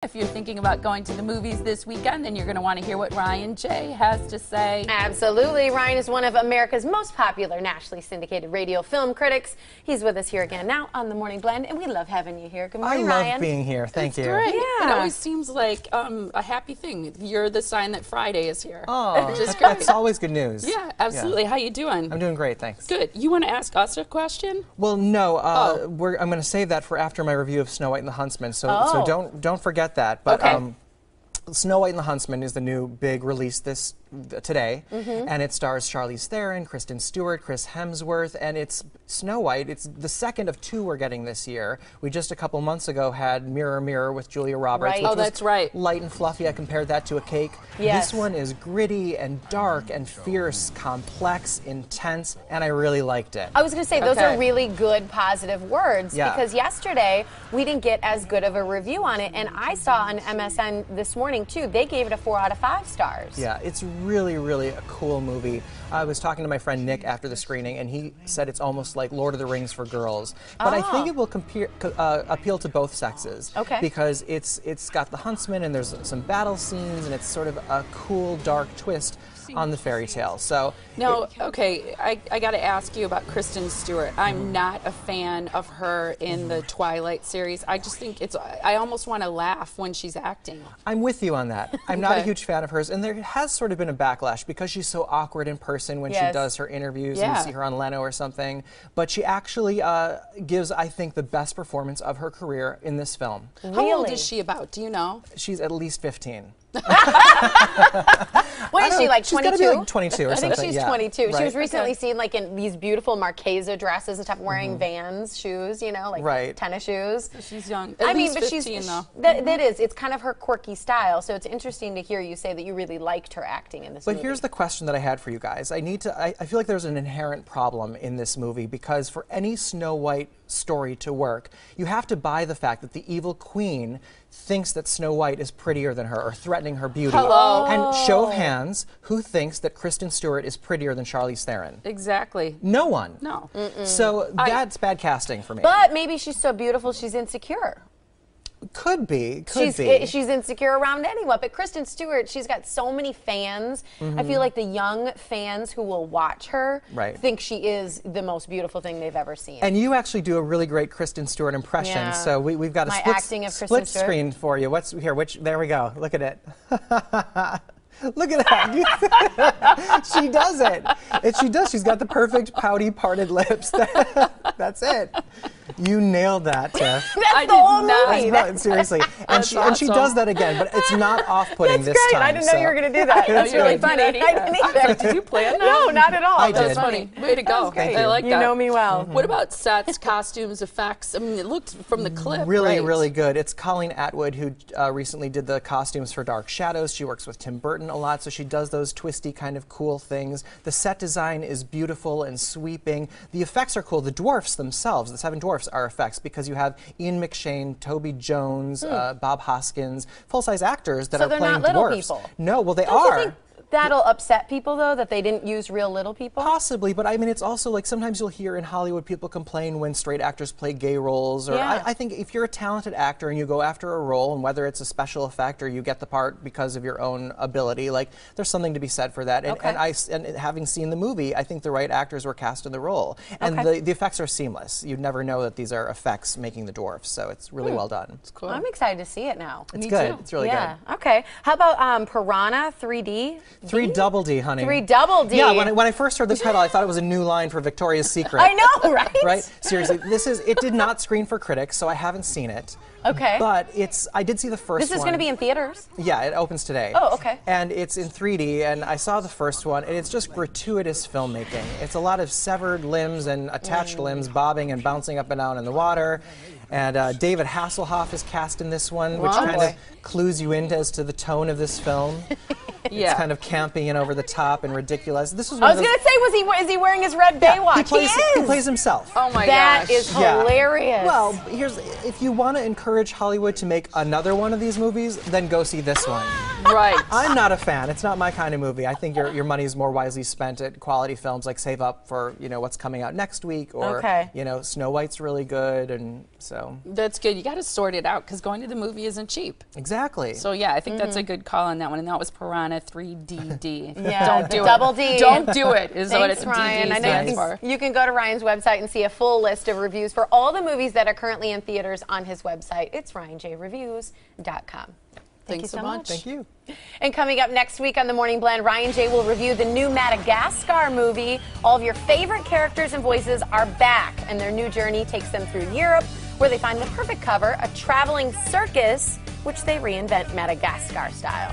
If you're thinking about going to the movies this weekend, then you're going to want to hear what Ryan J. has to say. Absolutely. Ryan is one of America's most popular nationally syndicated radio film critics. He's with us here again now on The Morning Blend, and we love having you here. Good morning, Ryan. I love being here. Thank you. Great. Yeah. It always seems like a happy thing. You're the sign that Friday is here. Oh, which is great. that's always good news. Yeah, absolutely. How you doing? I'm doing great, thanks. Good. You want to ask us a question? Well, no. I'm going to save that for after my review of Snow White and the Huntsman. So don't forget that. But okay. Snow White and the Huntsman is the new big release today, and it stars Charlize Theron, Kristen Stewart, Chris Hemsworth, and it's Snow White. It's the second of two we're getting this year. We just a couple months ago had Mirror Mirror with Julia Roberts, Right. which that's right. light and fluffy. I compared that to a cake. Yes. This one is gritty and dark and fierce, complex, intense, and I really liked it. I was going to say, those are really good, positive words, because yesterday we didn't get as good of a review on it, and I saw on MSN this morning, too, they gave it a 4 out of 5 stars. Yeah, it's really, really a cool movie. I was talking to my friend Nick after the screening, and he said it's almost like Lord of the Rings for girls. But I think it will appeal to both sexes. Okay. Because it's got the Huntsman, and there's some battle scenes, and it's sort of a cool, dark twist on the fairy tale. So now, okay, I got to ask you about Kristen Stewart. I'm not a fan of her in the Twilight series. I just think I almost want to laugh when she's acting. I'm with you on that. I'm not a huge fan of hers, and there has sort of been a backlash because she's so awkward in person when she does her interviews, and you see her on Leno or something. But she actually gives, I think, the best performance of her career in this film. Really? How old is she about? Do you know? She's at least 15. What is she, like 22? She's got to be like 22 or something. I think she's 22. Right. She was recently seen like in these beautiful Marquesa dresses and stuff, wearing Vans shoes, you know, like tennis shoes. She's young. I mean, but 15, she's though. That is. It's kind of her quirky style. So it's interesting to hear you say that you really liked her acting in this movie. But here's the question that I had for you guys. I feel like there's an inherent problem in this movie because for any Snow White story to work, you have to buy the fact that the evil queen thinks that Snow White is prettier than her or threatening her beauty. Hello. And show of hands, who thinks that Kristen Stewart is prettier than Charlize Theron? Exactly. No one. No. So that's bad casting for me. But maybe she's so beautiful she's insecure. Could be. She's insecure around anyone. But Kristen Stewart, she's got so many fans. I feel like the young fans who will watch her think she is the most beautiful thing they've ever seen. And you actually do a really great Kristen Stewart impression. Yeah. So we've got a split screen for you. What's here? There we go. Look at it. Look at that. She does it. She does. She's got the perfect pouty parted lips. That's it. You nailed that, Tiff. That's the whole movie. Seriously. And she does that again, but it's not off-putting this time. I didn't know you were going to do that. That's really funny. I didn't either. Did you plan that? No, not at all. I That's did. funny. Way to go. I like that. You know me well. What about sets, costumes, effects? I mean, it looked from the clip. Really good. It's Colleen Atwood who recently did the costumes for Dark Shadows. She works with Tim Burton a lot, so she does those twisty kind of cool things. The set design is beautiful and sweeping. The effects are cool. The dwarfs themselves, the 7 dwarfs, are effects because you have Ian McShane, Toby Jones, Bob Hoskins, full-size actors that are playing dwarfs. So they're not little people? No, well, they Don't are. you think that'll upset people, though, that they didn't use real little people? Possibly, but I mean, it's also like sometimes you'll hear in Hollywood people complain when straight actors play gay roles. Or I think if you're a talented actor and you go after a role, and whether it's a special effect or you get the part because of your own ability, like there's something to be said for that. And having seen the movie, I think the right actors were cast in the role, and the effects are seamless. You'd never know that these are effects making the dwarfs, so it's really well done. It's cool. I'm excited to see it now. It's good. It's really good. Okay. How about Piranha 3D? 3 double D, honey. 3 double D. Yeah, when I first heard the title, I thought it was a new line for Victoria's Secret. I know, right? Right? Seriously, it did not screen for critics, so I haven't seen it. Okay. But I did see the first one. This is going to be in theaters? Yeah, it opens today. Oh, okay. And it's in 3D, and I saw the first one, and it's just gratuitous filmmaking. It's a lot of severed limbs and attached limbs bobbing and bouncing up and down in the water. And David Hasselhoff is cast in this one, which kind of clues you in as to the tone of this film. It's kind of campy and over the top and ridiculous. This was. I was going to say, is he wearing his red Baywatch? He plays himself. Oh my gosh. That is hilarious. Well, if you want to encourage Hollywood to make another one of these movies, then go see this one. Right. I'm not a fan. It's not my kind of movie. I think your money is more wisely spent at quality films, like save up for what's coming out next week, or Snow White's really good, and so. That's good. You got to sort it out because going to the movie isn't cheap. Exactly. So yeah, I think that's a good call on that one, and that was Piranha 3DD. Yeah, don't do double it. D. Don't do it. Is Thanks, what it's Ryan. DD I know stands for. you can go to Ryan's website and see a full list of reviews for all the movies that are currently in theaters on his website. It's ryanjreviews.com. Thank you so much. Thank you. And coming up next week on The Morning Blend, Ryan J. will review the new Madagascar movie. All of your favorite characters and voices are back, and their new journey takes them through Europe, where they find the perfect cover, a traveling circus, which they reinvent Madagascar style.